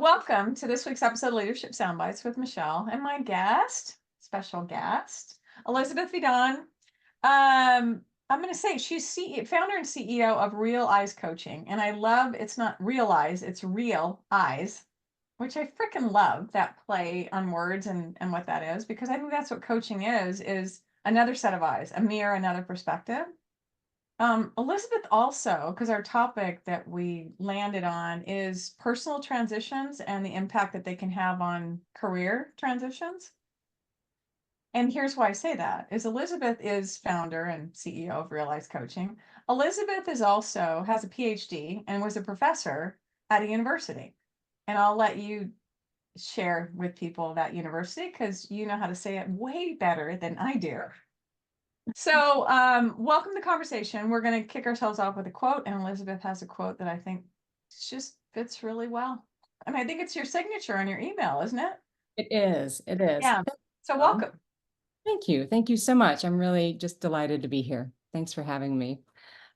Welcome to this week's episode of Leadership Soundbites with Michelle and my special guest, Elizabeth Vidon. I'm going to say she's founder and CEO of RealEyes Coaching. And I love, it's not RealEyes, it's Real Eyes, which I freaking love that play on words and what that is, because I think that's what coaching is another set of eyes, a mirror, another perspective. Elizabeth also, because our topic that we landed on is personal transitions and the impact that they can have on career transitions. And here's why I say that is Elizabeth is founder and CEO of RealEyes Coaching. Elizabeth is also has a PhD and was a professor at a university. And I'll let you share with people that university because you know how to say it way better than I do. So, welcome to the conversation. We're going to kick ourselves off with a quote, and Elizabeth has a quote that I think just fits really well. I mean, I think it's your signature on your email, isn't it? It is. It is. Yeah. So, welcome. Thank you. Thank you so much. I'm really just delighted to be here. Thanks for having me.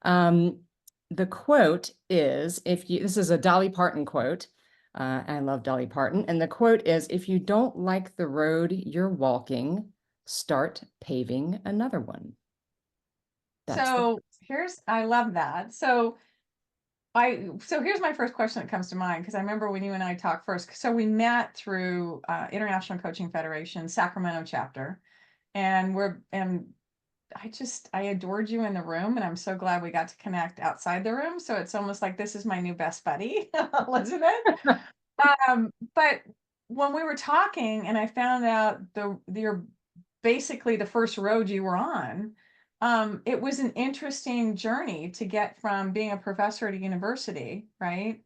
The quote is, this is a Dolly Parton quote. I love Dolly Parton. And the quote is, if you don't like the road you're walking, start paving another one. I love that. So here's my first question that comes to mind, because I remember when you and I talked first. So we met through International Coaching Federation Sacramento chapter, and I adored you in the room, and I'm so glad we got to connect outside the room. So it's almost like this is my new best buddy, Elizabeth. But when we were talking, and I found out you're basically the first road you were on, it was an interesting journey to get from being a professor at a university, right,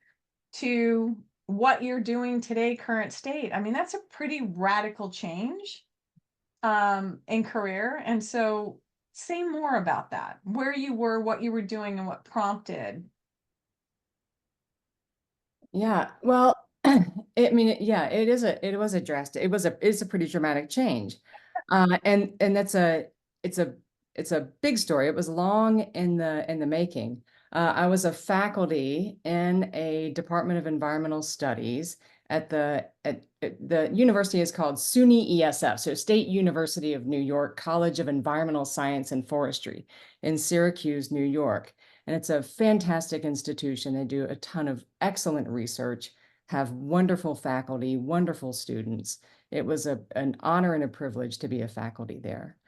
to what you're doing today, current state. I mean, that's a pretty radical change in career. And so say more about that, where you were, what you were doing, and what prompted. Yeah, well, it was a pretty dramatic change. And it's a big story. It was long in the making. I was a faculty in a Department of Environmental Studies at the university is called SUNY ESF, so State University of New York College of Environmental Science and Forestry in Syracuse, New York. And it's a fantastic institution. They do a ton of excellent research, have wonderful faculty, wonderful students. It was an honor and a privilege to be a faculty there.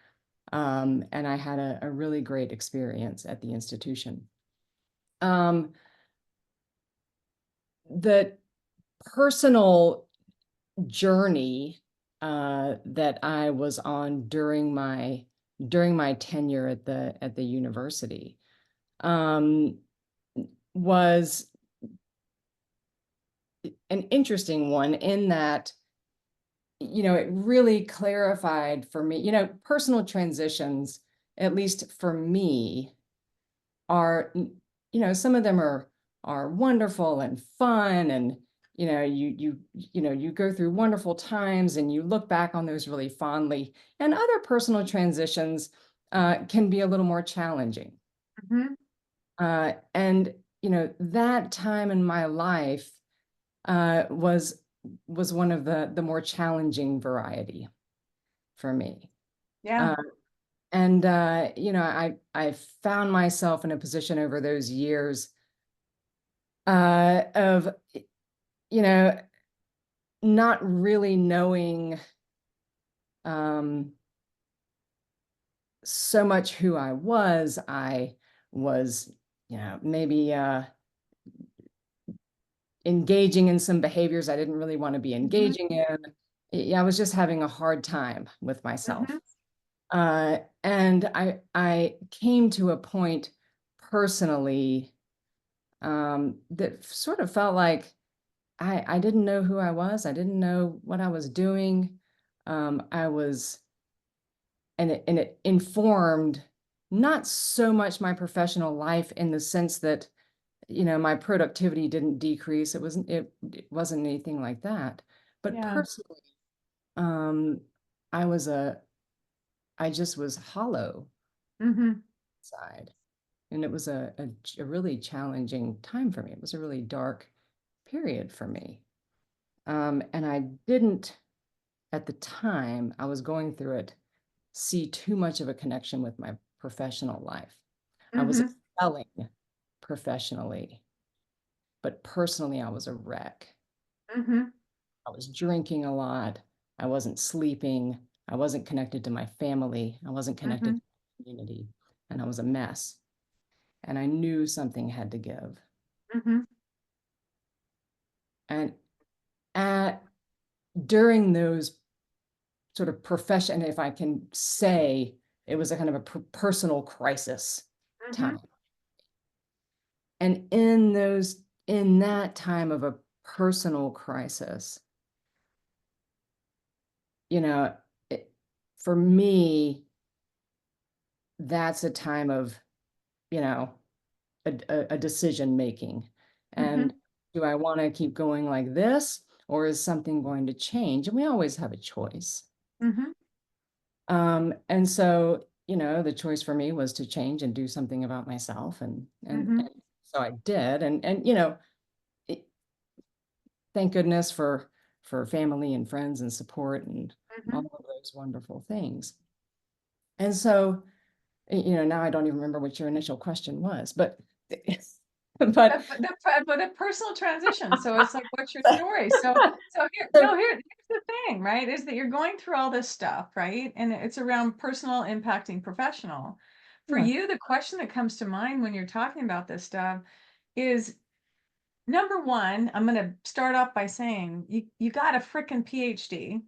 And I had a really great experience at the institution. The personal journey that I was on during my tenure at the university was an interesting one in that, it really clarified for me, personal transitions, at least for me, are, some of them are wonderful and fun, and you go through wonderful times and you look back on those really fondly, and other personal transitions can be a little more challenging. Mm-hmm. And that time in my life was one of the more challenging variety for me. Yeah. And I found myself in a position over those years of not really knowing so much who I was. I was, maybe engaging in some behaviors I didn't really want to be engaging in. I was just having a hard time with myself. And I came to a point personally that sort of felt like I didn't know who I was. I didn't know what I was doing. And it informed not so much my professional life in the sense that, my productivity didn't decrease. It wasn't anything like that. But personally, I just was hollow inside. And it was a really challenging time for me. It was a really dark period for me. And I didn't, at the time I was going through it, see too much of a connection with my professional life. I was Mm-hmm. excelling professionally, but personally, I was a wreck. Mm-hmm. I was drinking a lot. I wasn't sleeping. I wasn't connected to my family. I wasn't connected Mm-hmm. to my community. And I was a mess. And I knew something had to give. Mm-hmm. And at during those sort of profession, if I can say, it was a kind of a personal crisis Mm-hmm. time. And in that time of a personal crisis, you know, it, for me, that's a time of, you know, a decision making. Mm-hmm. And do I want to keep going like this, or is something going to change? And we always have a choice. Mm-hmm. And so, the choice for me was to change and do something about myself. And Mm-hmm. so I did. And it, thank goodness for family and friends and support and all Mm-hmm. of those wonderful things. And so, now I don't even remember what your initial question was, but but But a personal transition. So it's like, what's your story? So here, so, no, here's the thing, right? Is that you're going through all this stuff, right? And it's around personal impacting professional. For yeah, you, the question that comes to mind when you're talking about this stuff is number one, I'm going to start off by saying you got a freaking PhD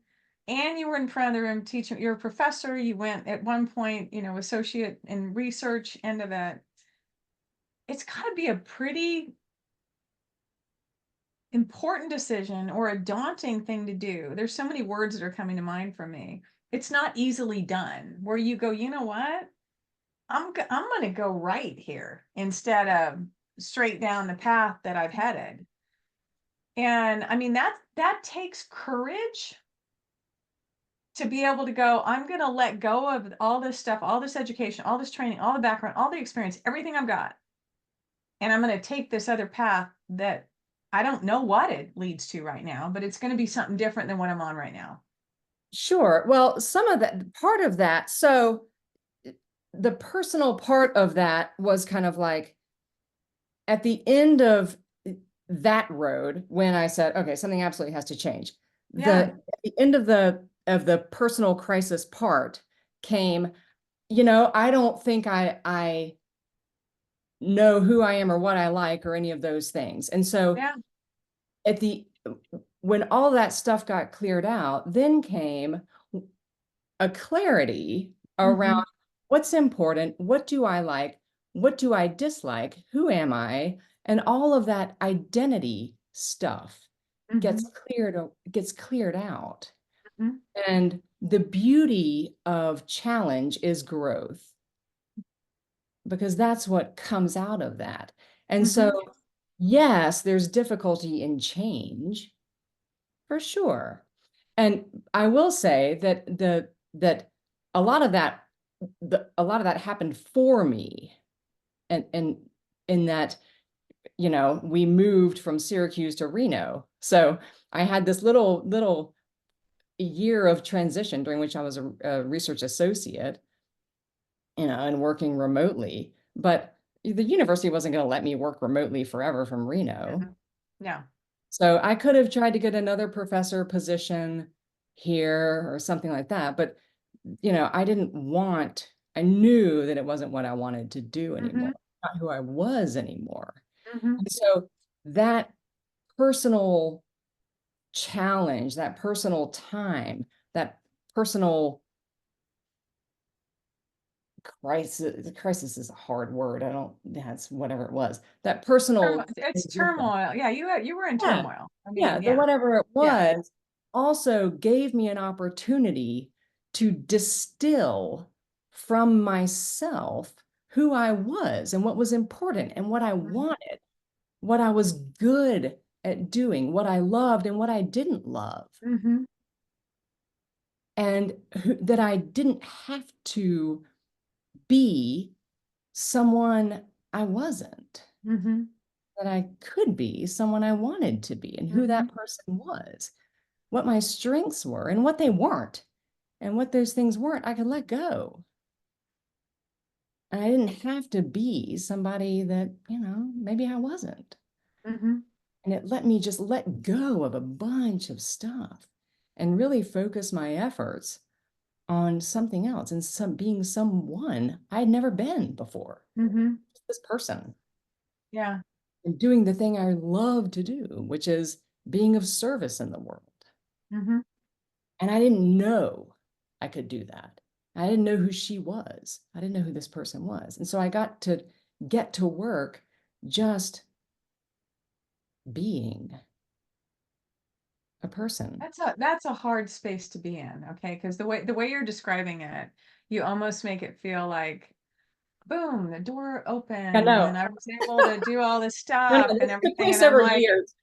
and you were in front of the room teaching. You're a professor. You went at one point, associate in research end of it. It's got to be a pretty important decision or a daunting thing to do. There's so many words that are coming to mind for me. It's not easily done where you go, you know what? I'm going to go right here instead of straight down the path that I've headed. And I mean that takes courage to be able to go, I'm going to let go of all this stuff, all this education, all this training, all the background, all the experience, everything I've got. And I'm going to take this other path that I don't know what it leads to right now, but it's going to be something different than what I'm on right now. sure. Well, some of that part of that. So the personal part of that was kind of like at the end of that road when I said, okay, something absolutely has to change. Yeah. At the end of the personal crisis part came, I don't think I know who I am or what I like or any of those things. And so Yeah. at the when all that stuff got cleared out, then came a clarity around Mm-hmm. what's important, what do I like, what do I dislike, who am I, and all of that identity stuff Mm-hmm. gets cleared out. Mm-hmm. And the beauty of challenge is growth, because that's what comes out of that. And Mm-hmm. so, yes, there's difficulty in change for sure. And I will say that a lot of that a lot of that happened for me. And in that, we moved from Syracuse to Reno. So I had this little year of transition during which I was a research associate, and working remotely. But the university wasn't going to let me work remotely forever from Reno. Yeah. So I could have tried to get another professor position here or something like that. But, I knew that it wasn't what I wanted to do Mm-hmm. anymore, not who I was anymore. Mm-hmm. And so that personal challenge, that personal time, that personal crisis is a hard word. That's whatever it was. That personal It's transition. turmoil. Yeah, you were in Yeah, turmoil. I yeah, mean, the yeah. whatever it Yeah. was also gave me an opportunity to distill from myself who I was and what was important and what I Mm-hmm. wanted, what I was good at doing, what I loved and what I didn't love. Mm-hmm. And that I didn't have to be someone I wasn't. Mm-hmm. that I could be someone I wanted to be and who Mm-hmm. that person was, what my strengths were and what they weren't. And what those things weren't, I could let go. And I didn't have to be somebody that, maybe I wasn't. Mm-hmm. And it let me just let go of a bunch of stuff and really focus my efforts on something else and being someone I'd never been before. Mm-hmm. This person Yeah. and doing the thing I love to do, which is being of service in the world. Mm-hmm. And I didn't know I could do that. I didn't know who she was. I didn't know who this person was. And so I got to get to work just being a person. That's a hard space to be in, okay? Because the way you're describing it, you almost make it feel like, boom, the door I opened, know. and I was able to do all this No, no, stuff and this took everything. place And I'm over like, years.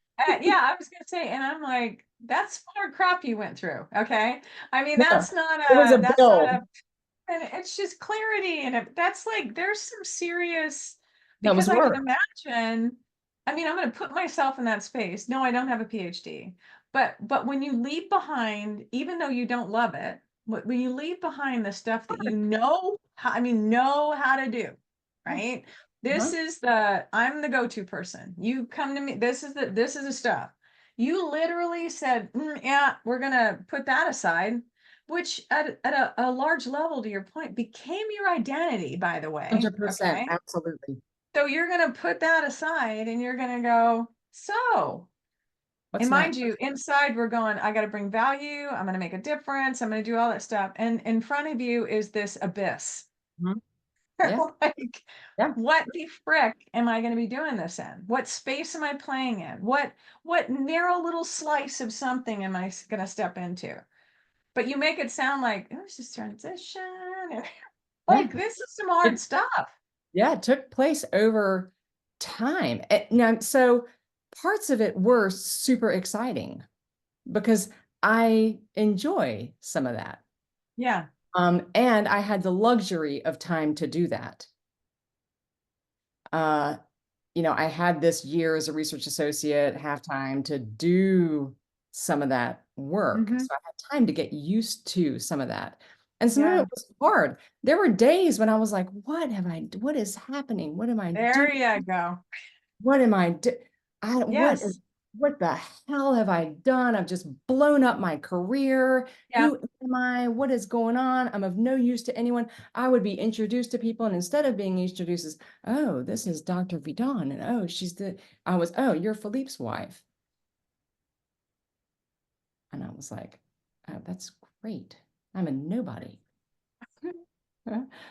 yeah, I was gonna say, and I'm like, that's hard crap you went through, okay? I mean, No, it was a that's not a, build. and it's just clarity, and that's like there's some serious, That was because I can work. imagine. I mean, I'm going to put myself in that space. No, I don't have a PhD, but when you leave behind, even though you don't love it, when you leave behind the stuff that know how to do, right? Uh-huh. I'm the go-to person. You come to me. This is the stuff. You literally said, yeah, we're gonna put that aside, which at a large level, to your point, became your identity, by the way. 100%. Okay. Absolutely. So you're going to put that aside and you're going to go, so, and What's mind next? you, inside we're going, I got to bring value. I'm going to make a difference. I'm going to do all that stuff. And in front of you is this abyss. Mhm. Yeah. Like, Yeah. what the frick am I going to be doing this in? What space am I playing in? What narrow little slice of something am I going to step into? But you make it sound like it was just transition. And Yeah. like, this is some hard It, stuff. yeah, it took place over time. Now, so parts of it were super exciting because I enjoy some of that. Yeah. And I had the luxury of time to do that. Uh, I had this year as a research associate, half time to do some of that work. Mm-hmm. So I had time to get used to some of that. And some of Yeah. it was hard. There were days when I was like, what is happening? What am I doing? There you go. What am I do? Yes. What the hell have I done? I've just blown up my career. Yeah. Who am I? What is going on? I'm of no use to anyone. I would be introduced to people, and instead of being introduced as, oh, this is Dr. Vidon, and oh, you're Philippe's wife. And I was like, oh, that's great. I'm a nobody.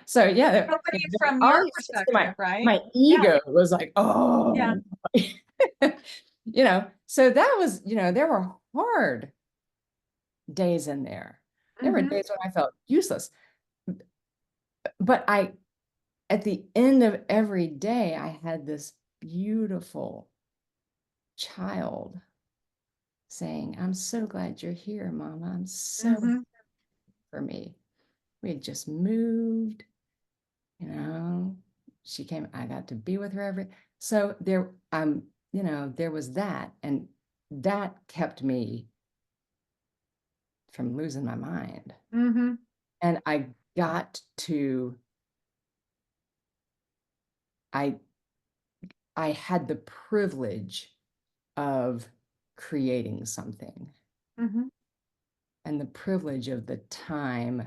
So yeah, Nobody from all your these things, perspective, right? my Yeah. ego was like, Yeah. oh, so that was, there were hard days in there. There were Mm-hmm. days when I felt useless. But at the end of every day, I had this beautiful child saying, I'm so glad you're here, Mama. I'm so Mm-hmm. for me. We had just moved, you know. She came, I got to be with her so there was that, and that kept me from losing my mind. Mm-hmm. And I got to, I I had the privilege of creating something Mm-hmm. and the privilege of the time.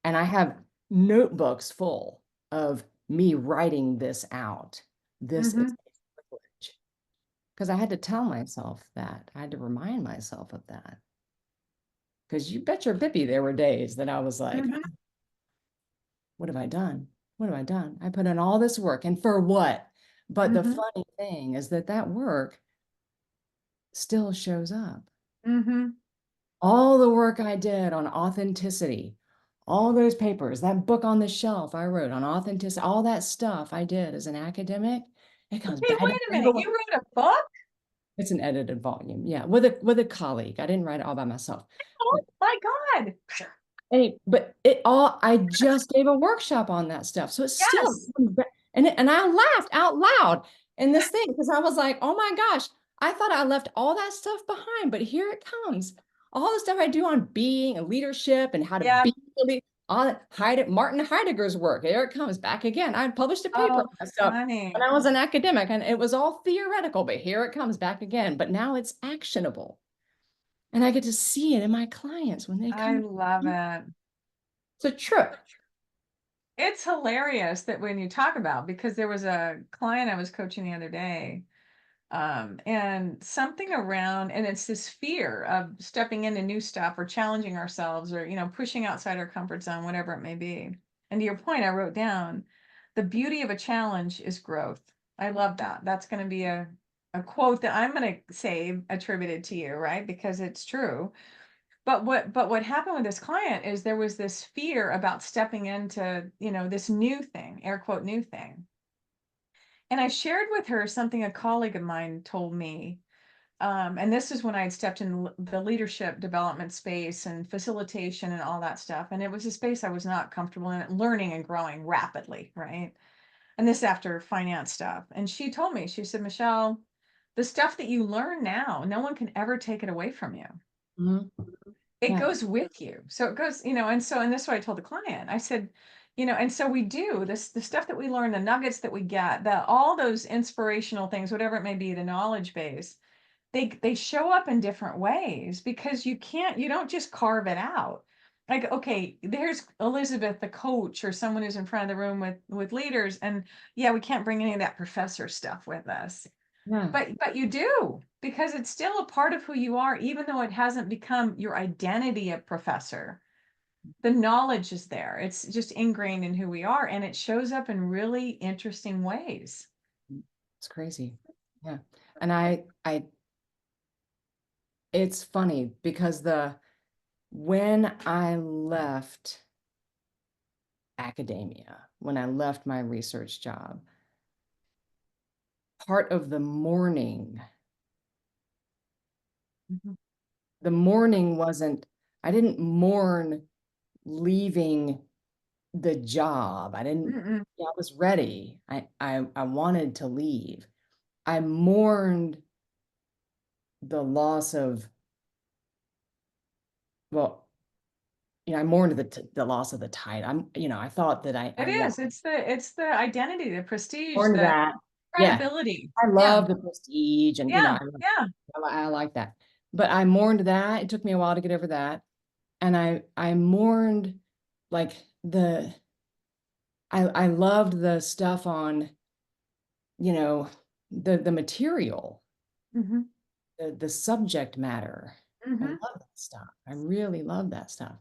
And I have notebooks full of me writing this out. This is Mm-hmm. a privilege. Because I had to tell myself that. I had to remind myself of that. Because you bet your bippy there were days that I was like, Mm-hmm. what have I done? What have I done? I put in all this work, and for what? But the Mm-hmm. funny thing is that work still shows up. Mm-hmm. All the work I did on authenticity, all those papers, that book on the shelf I wrote on authenticity, all that stuff I did as an academic, it comes Hey, back. wait a minute. You wrote a book? It's an edited volume, yeah, with a colleague. I didn't write it all by myself. Oh But my God. I just gave a workshop on that stuff, so it's still Yes. and I laughed out loud, in this thing because I was like, oh my gosh, I thought I left all that stuff behind, but here it comes. All the stuff I do on being and leadership and how to Yeah. be, all that Martin Heidegger's work. Here it comes back again. I published a paper Oh, on that stuff when funny. I was an academic, and it was all theoretical, but here it comes back again. But now it's actionable. And I get to see it in my clients when they I come. love it. It's a trip. It's hilarious that when you talk about, because there was a client I was coaching the other day, and something around, and it's this fear of stepping into new stuff or challenging ourselves or, pushing outside our comfort zone, whatever it may be. And to your point, I wrote down the beauty of a challenge is growth. I love that. That's going to be a quote that I'm going to say attributed to you, right? Because it's true. But what happened with this client is there was this fear about stepping into, this new thing, air quote new thing. And I shared with her something a colleague of mine told me. And this is when I had stepped in the leadership development space and facilitation and all that stuff. And it was a space I was not comfortable in, learning and growing rapidly, right? And this after finance stuff. And she told me, she said, Michelle, the stuff that you learn now, no one can ever take it away from you. Mhm. It Yeah. goes with you. So it goes, and this is what I told the client. I said, and so we do this, the stuff that we learn, the nuggets that we get, all those inspirational things, whatever it may be, the knowledge base, they show up in different ways because you don't just carve it out. Like, okay, there's Elizabeth, the coach, or someone who's in front of the room with leaders, and yeah, we can't bring any of that professor stuff with us. Yeah. But you do, because it's still a part of who you are, even though it hasn't become your identity of professor. The knowledge is there. It's just ingrained in who we are, and it shows up in really interesting ways. It's crazy. Yeah. And it's funny because when I left academia, when I left my research job, part of Mhm. the mourning wasn't, I didn't mourn leaving the job. Mm-mm. I was ready. I wanted to leave. I mourned the loss of, well, I mourned the loss of the tide. I thought that I It want is. It's the identity, the prestige, mourned the that. Yeah, credibility. I Yeah. love the prestige and, Yeah. Yeah. I like that. But I mourned that. It took me a while to get over that. And I mourned like I loved the stuff on, you know, the material, Hmm. the subject matter. I Hmm. love that stuff. I really love that stuff.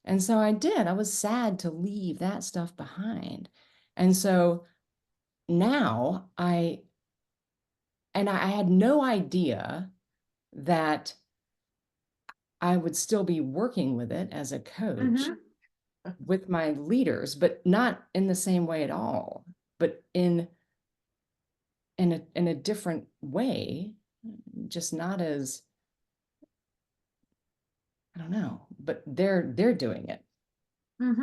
And so I did. I was sad to leave that stuff behind. And so now I had no idea that I would still be working with it as a coach Hmm. with my leaders, but not in the same way at all, but in a different way, just not as, I don't know, but they're doing it. Hmm.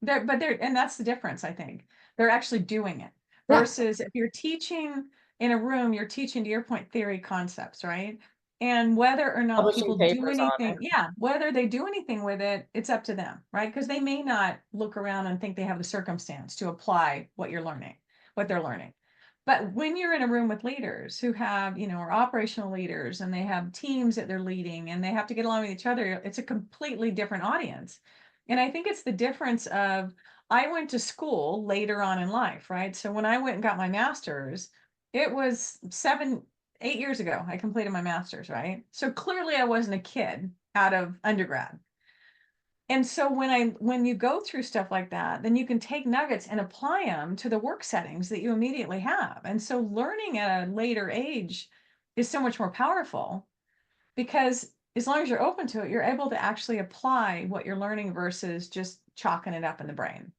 And that's the difference, I think. They're actually doing it Yeah, versus if you're teaching in a room, you're teaching, to your point, theory concepts, right? And whether or not publishing people do papers on anything, it. yeah, whether they do anything with it, it's up to them, right? Because they may not look around and think they have the circumstance to apply what they're learning. But when you're in a room with leaders who have, are operational leaders and they have teams that they're leading and they have to get along with each other, it's a completely different audience. And I think it's the difference of, I went to school later on in life, right? So when I went and got my master's, it was 8 years ago, I completed my master's, right? So clearly I wasn't a kid out of undergrad. And so when you go through stuff like that, then you can take nuggets and apply them to the work settings that you immediately have. And so learning at a later age is so much more powerful because as long as you're open to it, you're able to actually apply what you're learning versus just chalking it up in the brain.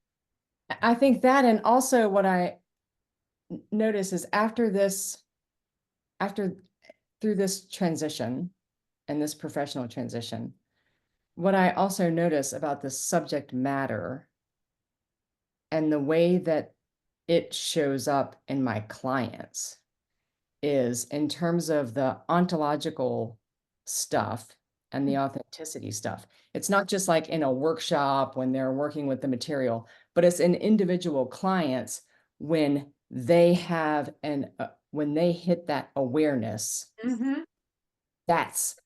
I think that, and also what I notice is after through this transition and this professional transition, what I also notice about the subject matter and the way that it shows up in my clients is in terms of the ontological stuff and the authenticity stuff. It's not just like in a workshop when they're working with the material, but it's in individual clients when they have when they hit that awareness, Mm-hmm. that's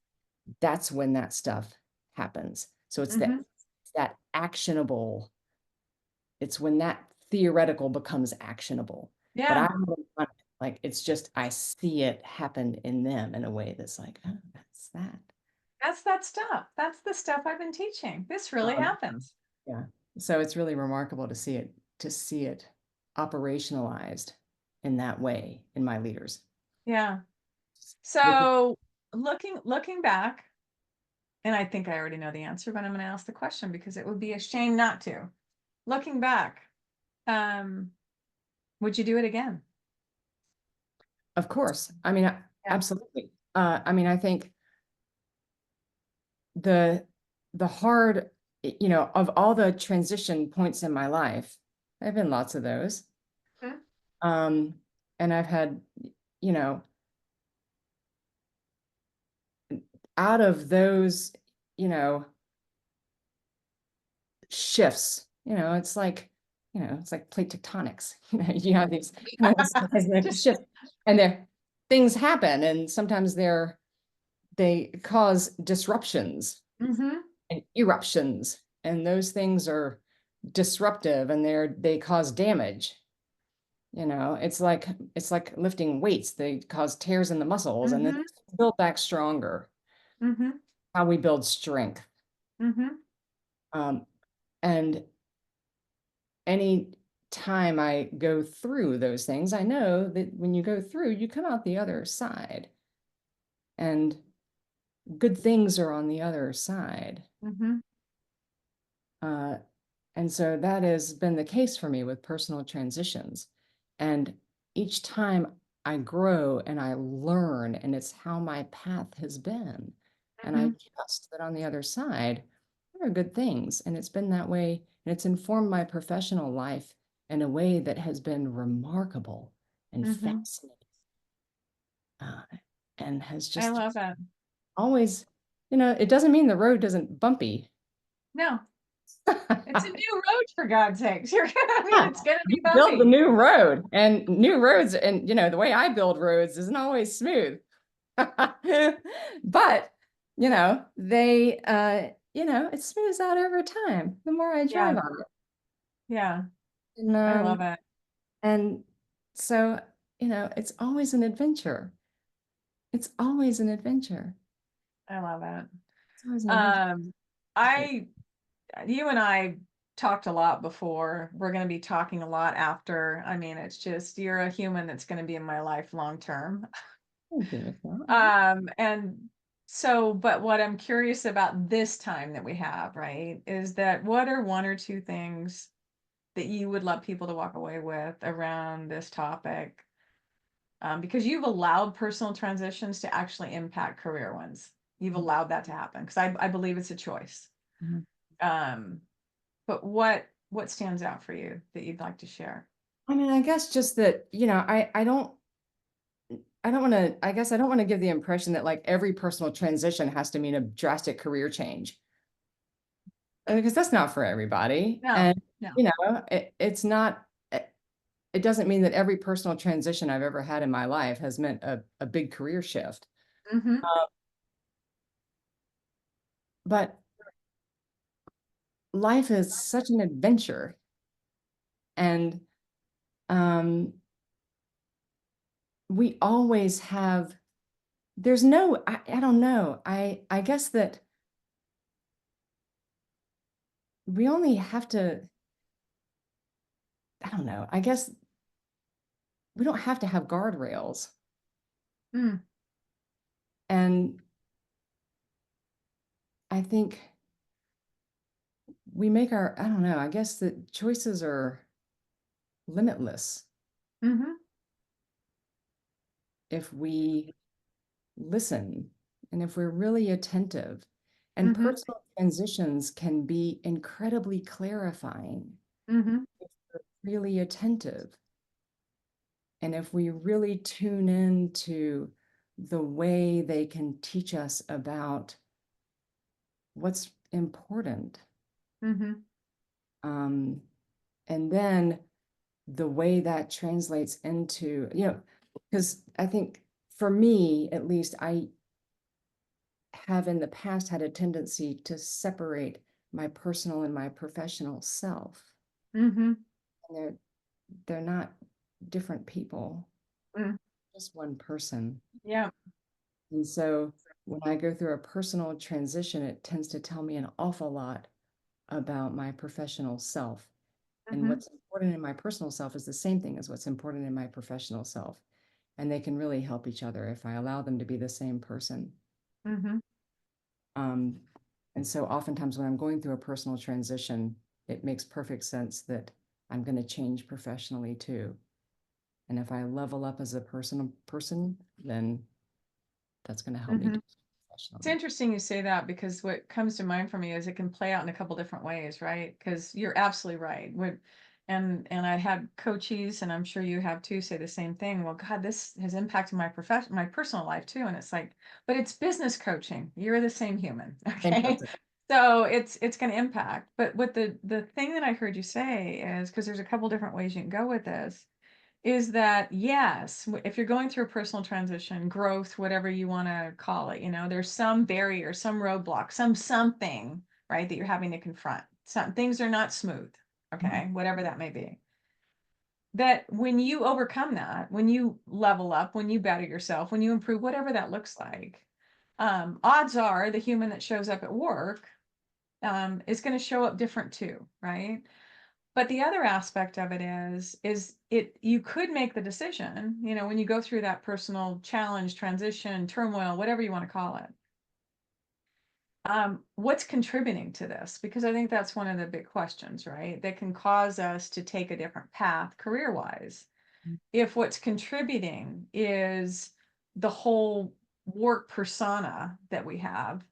when that stuff happens. So it's Mm-hmm. that actionable, it's when that theoretical becomes actionable. But Yeah. I don't want, like, it's just I see it happen in them in a way that's like, oh, that's that. That's that stuff. That's the stuff I've been teaching. This really Um, happens. yeah. So it's really remarkable to see it operationalized in that way in my leaders. Yeah. With So looking back, and I think I already know the answer, but I'm going to ask the question because it would be a shame not to. Looking back, um, would you do it again? Of course. I mean, Yeah. absolutely. I mean, I think the hard, of all the transition points in my life, there have been lots of those. Mhm. Um, and I've had, you know, out of those, you know, shifts, it's like plate tectonics. You have these kind of seismic Just shifts, and there things happen, and sometimes they cause disruptions hmm and eruptions, and those things are disruptive, and they cause damage. It's like lifting weights. They cause tears in the muscles, and then hmm build back stronger. hmm How we build strength. hmm Um, and any time I go through those things, I know that when you go through, you come out the other side, and good things are on the other side. hmm Uh, and so that has been the case for me with personal transitions. And each time I grow and I learn, and it's how my path has been. And I hmm trust that on the other side, there are good things. And it's been that way. And it's informed my professional life in a way that has been remarkable and hmm fascinating, uh, and has I just love it. always, it doesn't mean the road isn't bumpy. No, it's a new road for God's sakes. I mean, Yeah, it's going to you be build the bumpy. new road, and new roads, and the way I build roads isn't always smooth. But they it smooths out over time the more I Yeah. drive on it. Yeah. And I love it. and so it's always an adventure. It's always an adventure. I love it. It's always an adventure. Um, I, you and I talked a lot before. We're going to be talking a lot after. I mean, it's just, you're a human that's going to be in my life long term. Thank you, Michelle. And so, but what I'm curious about this time that we have, right, is that what are one or two things that you would love people to walk away with around this topic? Because you've allowed personal transitions to actually impact career ones. You've allowed that to happen because I believe it's a choice. Mhm. Um, but what stands out for you that you'd like to share? I mean, I guess just that, I don't want to, I guess I don't want to give the impression that like every personal transition has to mean a drastic career change, because that's not for everybody. No, And, no. it's not, it doesn't mean that every personal transition I've ever had in my life has meant a big career shift. Mm-hmm. Uh, but life is such an adventure. And um, we always have, there's no, I don't know. I guess that we only have to, I don't know. I guess we don't have to have guardrails. Mm, And I think we make I don't know, I guess the choices are limitless mm-hmm. if we listen and if we're really attentive. And Mm-hmm. personal transitions can be incredibly clarifying Mm-hmm. if we're really attentive. And if we really tune into the way they can teach us about what's important, Mm-hmm. and then the way that translates into, because I think for me, at least, I have in the past had a tendency to separate my personal and my professional self. Mm-hmm. And they're not different people, Mm. just one person. Yeah. And so when I go through a personal transition, it tends to tell me an awful lot about my professional self. And Mm-hmm. what's important in my personal self is the same thing as what's important in my professional self. And they can really help each other if I allow them to be the same person. Mm-hmm. Um, and so oftentimes when I'm going through a personal transition, it makes perfect sense that I'm going to change professionally too. And if I level up as a person, then that's going to help me Mm-hmm. do It's professionally. interesting you say that, because what comes to mind for me is it can play out in a couple different ways, right? Because you're absolutely right. And I had coaches, and I'm sure you have too, say the same thing. Well, God, this has impacted my personal life too. And it's like, but it's business coaching. You're the same human, Same okay? person. So it's going to impact. But what the thing that I heard you say is, because there's a couple different ways you can go with this, is that yes, if you're going through a personal transition, growth, whatever you want to call it, there's some barrier, some roadblock, something, right, that you're having to confront. Some things are not smooth, okay, whatever that may be. That when you overcome that, when you level up, when you better yourself, when you improve, whatever that looks like, odds are the human that shows up at work is going to show up different too, right? But the other aspect of it is it you could make the decision, when you go through that personal challenge, transition, turmoil, whatever you want to call it. What's contributing to this? Because I think that's one of the big questions, right? That can cause us to take a different path career-wise. If what's contributing is the whole work persona that we have,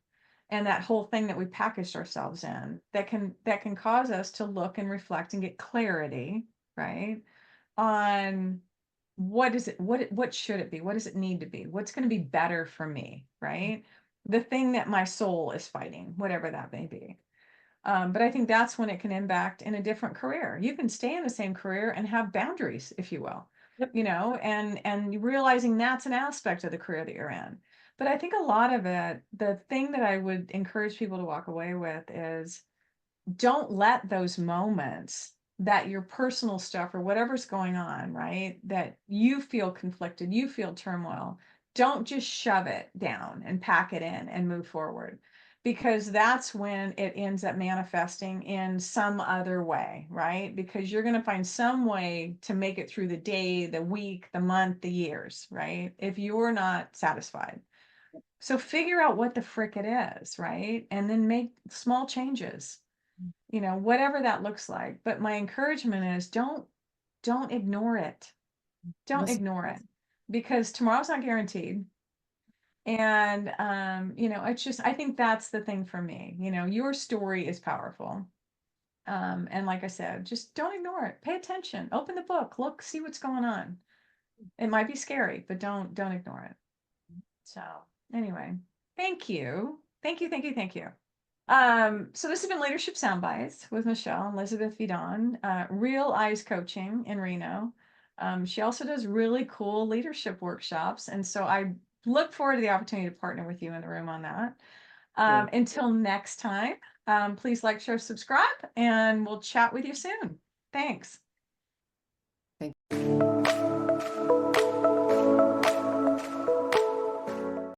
and that whole thing that we packaged ourselves in, that can cause us to look and reflect and get clarity, right, on what is it, what should it be, what does it need to be, what's going to be better for me, right, the thing that my soul is fighting, whatever that may be. But I think that's when it can impact in a different career. You can stay in the same career and have boundaries, if you will, Yep. and realizing that's an aspect of the career that you're in. But I think a lot of it, the thing that I would encourage people to walk away with is, don't let those moments that your personal stuff or whatever's going on, right, that you feel conflicted, you feel turmoil, don't just shove it down and pack it in and move forward, because that's when it ends up manifesting in some other way, right? Because you're going to find some way to make it through the day, the week, the month, the years, right? If you're not satisfied. So figure out what the frick it is, right? And then make small changes, whatever that looks like. But my encouragement is, don't ignore it. Don't Listen, ignore it, because tomorrow's not guaranteed. And it's just, I think that's the thing for me. Your story is powerful. And like I said, just don't ignore it. Pay attention. Open the book. Look, see what's going on. It might be scary, but don't ignore it. So anyway, thank you. Thank you, thank you, thank you. So this has been Leadership Soundbites with Michelle and Elizabeth Vidon, RealEyes Coaching in Reno. She also does really cool leadership workshops. And so I look forward to the opportunity to partner with you in the room on that. great. Until next time, please like, share, subscribe, and we'll chat with you soon. Thanks. Thank you.